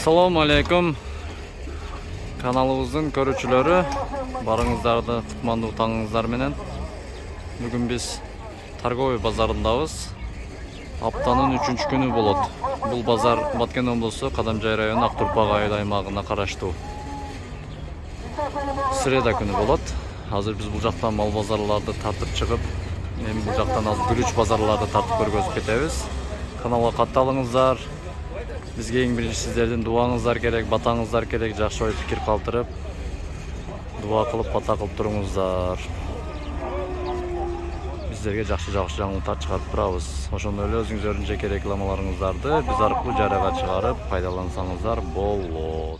Assalamu alaikum. Kanalımızın görücüleri, barыңыздарды кутмандуу таңыңыздар менен. Бүгүн биз торговый базарындабыз. Аптанын 3-чү күнү болот. Бул базар Баткен облусу Кадамжай району Актурпак айыл аймагына караштуу. Среда күнү болот. Азыр биз бул жактан мал базарларды тартып чыгып, эми бул жактан азыр күрүч базарларды тартып көргөзүп кетебиз. Каналга катталыңыздар. Бизге эң биринчи сиздердин дуаңыздар керек, батаңыздар керек, жакшы ой пикир калтырып, дуа кылып, бата кылып туруңуздар. Сиздерге жакшы жаңылыктар чыгарып турабыз. Ошондой эле өзүңүздөрдүн жеке рекламаларыңыздарды биз аркылуу жарыяга чыгарып, пайдалансаңыздар болот.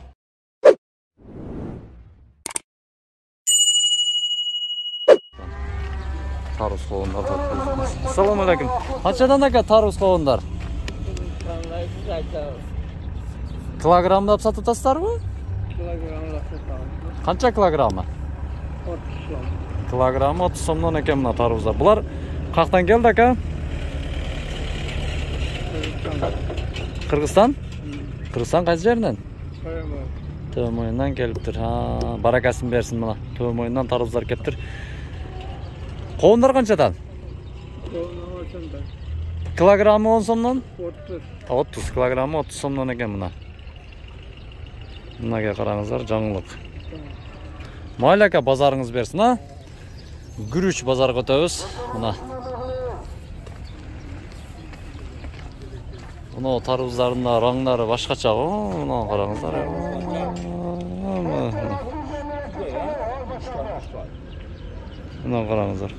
Тарус коондар. Ассаламу алейкум. Качадан ака тарус коондар? Килограммдап сатып атасыздарбы? Килограммдап сатабыз. Канча килограммы? 30 сом. Килограммы 30 сомдон экен мына тарбуздар. Булар каяктан келди ака? Кыргызстан? Кыргызстан кайсы жеринен? Төмөйүнөн келиптир. Баракасын берсин мына. Төмөйүнөн тарбуздар кептир. Коондар канчадан? Килограммы 10 сомдон? 30 килограммы 30 сомдон экен мына. Мынага караңыздар, жаңылык. Майла ака базарыңыз берсин, а? Күрүч базарга өтөбүз. Мына. Мына тарбуздардын раңдары башкача. Мына караңыздар. Мына караңыздар.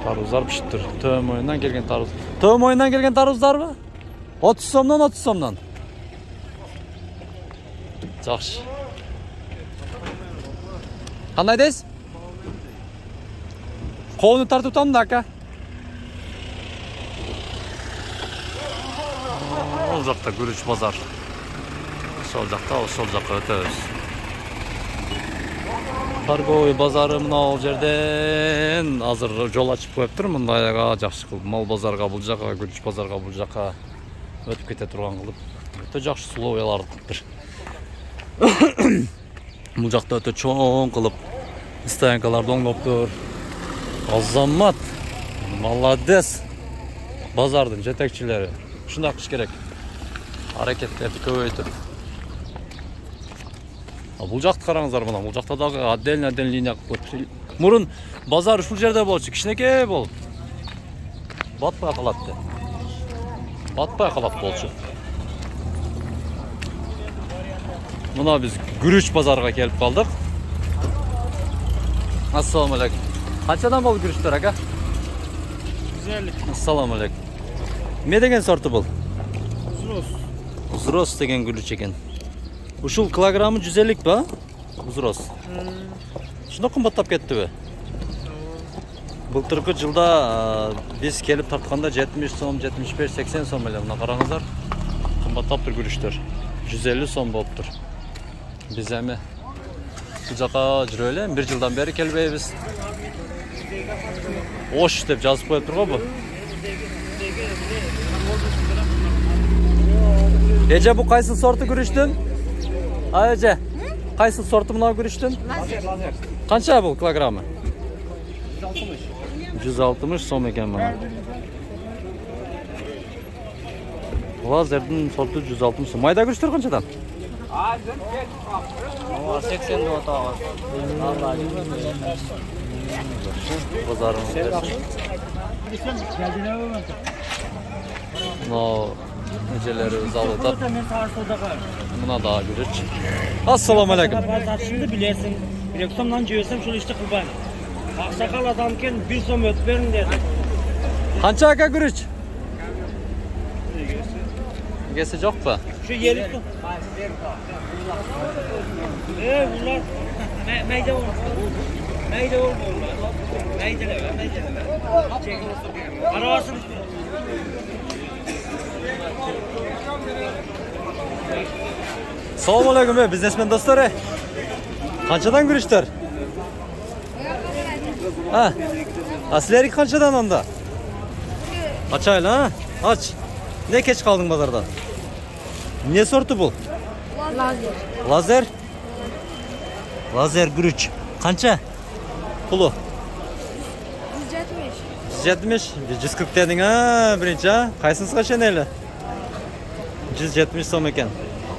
Тарбуздар пiştir. Төмөйүнөн келген тарбуз. Төмөйүнөн келген тарбуздарбы? 30 сомдон 30 сомдон. Жакшы. Кандай дейсиз? Коону тартып атам да ака. Ол жакта күрүч базар. Ошол жакка өтөбүз. Торговый базары мына жерден азыр жол ачып коюптур. Мындайга жакшы кылып мал базарга бул жака, күрүч базарга бул жака өтүп кете турган кылып. Өтө жакшы условиялар кылыптыр. Бул жакта өтө чоң кылып стоянкаларды оңдоптур. Азамат, молодец. Базардын жетекчилери. Ушундай кылыш керек. Аракеттерди көбөйтүп. Бул жакты караңыздар мына. Бул жакта дагы отдельно линия кылып. Мурун базар ушул жерде болчу, кичинекей болуп. Батпай калатты. Батпай калат болчу. Мына биз күрүч базарга келип калдык. Ассаламу алейкум. Канчадан болду күрүчтөр ака? 150. Ассаламу алейкум. Эмне деген сорту бул? Узрос. Узрос деген күрүч экен. Ушул килограммы 150 ба? Узрос. Шундой кымбаттап кеттиби? Былтыркы жылда биз келип тартканда 70 сом, 75, 80 сом эле. Мына караңыздар. Кымбаттаптыр күрүчтөр. 150 сом болуптур. Биз эми бул жака жүрүп эле 1 жылдан бери келбейбиз. Ош деп жазып коюп тургонбу? Эже бу кайсы сорту күрүчтүн? Эже, кайсы сорту мына күрүчтүн? Канча бул килограммы? 160 сом экен мына. Лазердин сорту 160 сом. Майда күрүчтөр канчадан? 80 деп атабыз. Базарыңыз берсин. Мына эжелерибиз алып атат. Мына да күрүч. Ассаламу алейкум. Сатышымды билесиң. 1 сомдан жөөсөм ушул ишти кылбайм. Аксакал адам экен 1 сом өтүп бериң деди. Канча ака күрүч? Эгеси жокпу? Şu yeri tut. Bunlar meyde olmuş. Meyde olmuş. Meydeleme. Arabasını. Assalamu alaikum biznesmen dostlar. Kançadan görüştür? Ha. Asleri kançadan onda? Aç ayla ha? Aç. Ne geç kaldın pazardan? Ne sortu bu? Lazer. Lazer? Lazer gürüç. Kança? Pulu? 170. 170. 140 dedin ha birinci ha? Kaysınız kaç neyle? 170 som eken.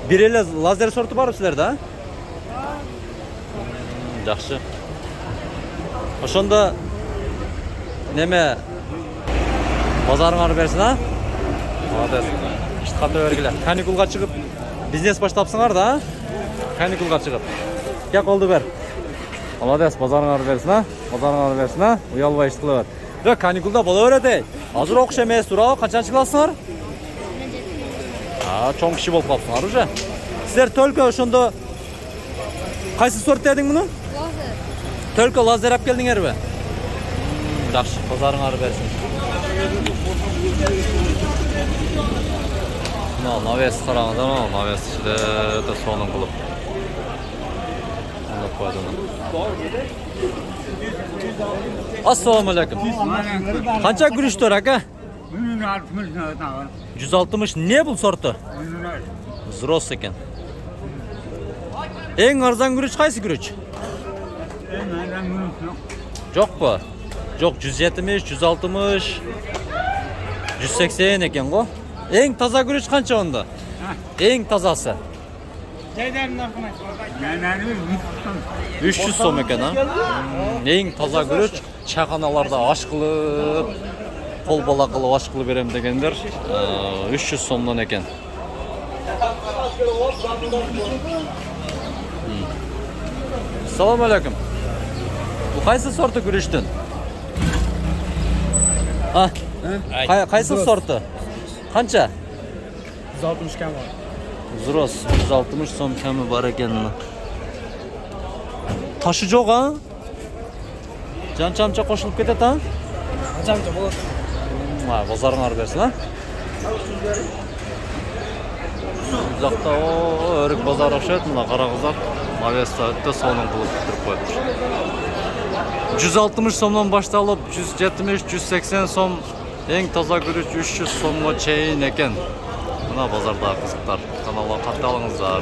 Bir ele lazer sortu var mı sizlerde ha? Yaxşı. Oşonda neme bazarыңар bersin ha? Молодец. İşte qanday bergiler. Kanikulga çıkıp biznes başlapsınlar da ha? Kanikulga çıkıp. Gel koldu ber. Молодец, bazarыңар bersin ha? Bazarыңар bersin ha? Uyalbay iş kılıver. Ve kanikulda bola öğretey. Hazır okuş emes turao kaçan çıkılasınlar? Ha, çoğun kişi bolup kapsınlar уже. Sizler tölkö oşonda qaysı sort dedin bunu? Lazer. Tölkö lazer ap geldiңер be? Yaxşı, bazarыңар bersin. Naves qarağıdan o, naves de sonun qılıb. Allah qoyduğunu. Assalamu alaikum. Qancha gürüç tor aka? 160 ne bu sortu? Zros ekan. Eng arzon gürüç qaysi gürüç? Yo'q bu. Yo'q 170, 160, 180 ekan go. Eng toza gürüç qancha onda? Eng tozasi. 300 som ekan ha. Eng toza gürüç çaqanalarda aş qilib, qo'l bola qilib aş qilib berem degenler 300 somdan ekan. Assalomu alaykum. Bu qaysi sortu gürüçdün? Ha? Qaysi sortu? Qancha? 160 kam var. Zros 160 som kami var ekan. Taşı yo'q ha? Jan-chamcha qo'shilib ketat ha? Qancha bo'ladi? Ha, bozorыңар bersin ha? Uzoqda o o'rik bozor o'xshaydi, mana qara qizlar. Mavesda sonun qilib turib qo'ydi. 160 somdan başlanıp 170, 180 som eng toza gürüç 300 somga chayin ekan. Buna bozorda qiziqlar. Kanalga qattiq olingizlar.